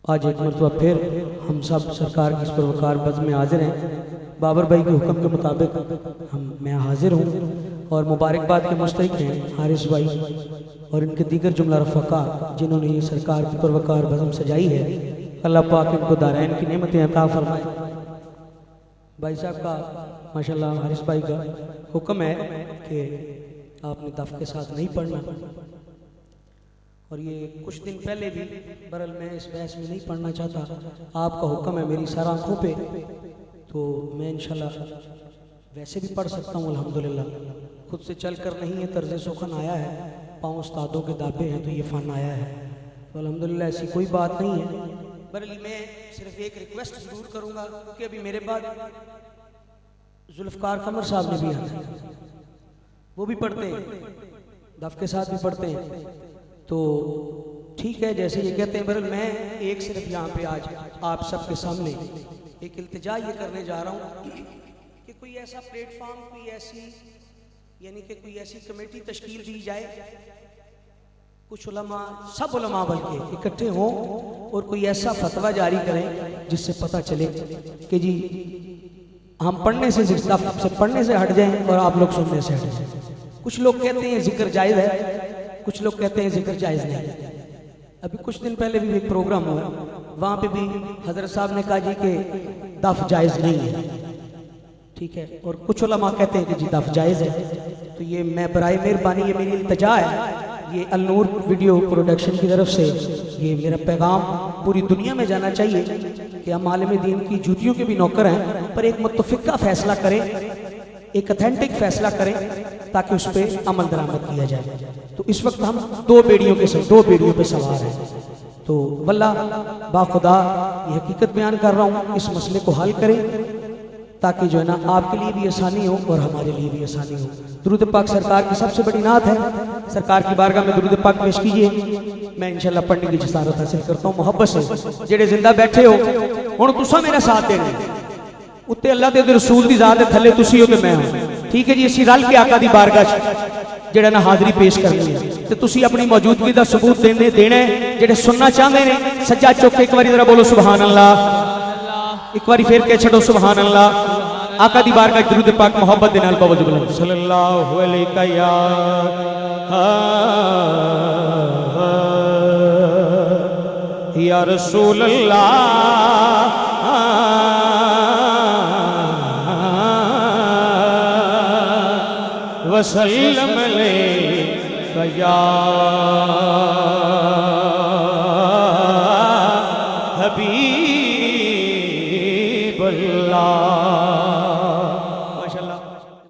आज एक मरतबा फिर हम सब सरकार की इस परवकार बज़ में हाजिर हैं। बाबर भाई के हुक्म के मुताबिक मैं हाजिर हूँ और मुबारकबाद के मुस्तहिक हैं हारिस भाई और इनके दीगर जुमला रफ़ाका जिन्होंने ये सरकार की परवकार बज़म सजाई है। अल्लाह पाक इनको दारैन की नेमतें अता फरमाए। भाई साहब का माशाल्लाह हारिस भाई का हुक्म है कि आपने दफ़ के साथ नहीं पढ़ना, और ये कुछ दिन पहले भी बरल मैं इस बहस में नहीं पढ़ना चाहता। आपका हुक्म है मेरी सर आँखों पे, तो मैं इंशाल्लाह वैसे भी पढ़ सकता हूँ अल्हम्दुलिल्लाह। खुद से चल कर नहीं है, तर्ज़ सुखन आया है, पाँव उस्तादों के दाबे हैं तो ये फ़न आया है, तो अल्हम्दुलिल्लाह ऐसी कोई बात नहीं है। बरल मैं सिर्फ एक रिक्वेस्ट ज़रूर करूँगा क्योंकि अभी मेरे बाद जुल्फ़कार कमर साहब ने भी आना है, वो भी पढ़ते हैं, दफ़ के साथ भी पढ़ते हैं, तो ठीक है जैसे ये कहते हैं। बरल मैं एक सिर्फ यहाँ पे आज आप सबके सामने एक इल्तिजा ये करने जा रहा हूँ कि कोई ऐसा प्लेटफॉर्म, कोई ऐसी यानी कि कोई ऐसी कमेटी तश्कील दी जाए, कुछ उलमा, सब उलमा बल्कि इकट्ठे हों और कोई ऐसा फतवा जारी करें जिससे पता चले कि जी हम पढ़ने से पढ़ने से हट जाएं और आप लोग सुनने से हट जाएं। कुछ लोग कहते हैं जिक्र जायज़ है, कुछ लोग कहते हैं जिक्र जायज़ नहीं। अभी कुछ दिन पहले भी एक प्रोग्राम हुआ, वहाँ पे भी हज़रत साहब ने कहा जी कि दफ़ जायज़ नहीं है, ठीक है, और कुछ उलमा कहते हैं कि जी दफ़ जायज़ है। तो ये मैं बराए मेहरबानी, ये मेरी इल्तिजा है, ये अल-नूर वीडियो प्रोडक्शन की तरफ से ये मेरा पैगाम पूरी दुनिया में जाना चाहिए कि हम आलिम दीन की जूतियों के भी नौकर हैं, पर एक मुत्तफ़िक़ा फ़ैसला करें, एक ऑथेंटिक फ़ैसला करें ताकि उस पर अमल दरामद किया जाए। तो इस वक्त हम दो बेड़ियों पे सवार हैं। तो वल्लाह बाखुदा ये हकीकत बयान कर रहा हूँ, इस मसले को हल करें ताकि जो है ना आपके लिए भी आसानी हो और हमारे लिए भी आसानी हो। दुरूद पाक सरकार की सबसे बड़ी नात है, सरकार की बारगाह में दुरूद पाक पेश कीजिए। मैं इंशाल्लाह पढ़ने की जसारत हासिल करता हूँ मोहब्बत से। जेड़े जिंदा बैठे हो हुण तुसां मेरा साथ देना, उत्ते अल्लाह दे रसूल दी ज़ात दे थल्ले तुसी हो ते मैं हूं, ठीक है जी। असीं रल के आका दी बारगाह जेड़ा ना हाज़री पेश करनी है, ते तुसी अपनी मौजूदगी दा सबूत देना है। जेड़े सुनना चाहते हैं सज्जा चुक के एक बारी जरा बोलो सुभान अल्लाह, एक बारी फिर कह छड़ो सुभान अल्लाह। आका दी बारगाह दुरूद पाक मोहब्बत दे नाल पवो जुबल सल्लल्लाहु अलैहि या रसूल अल्लाह वसल्लम अलैका या हबीब अल्लाह।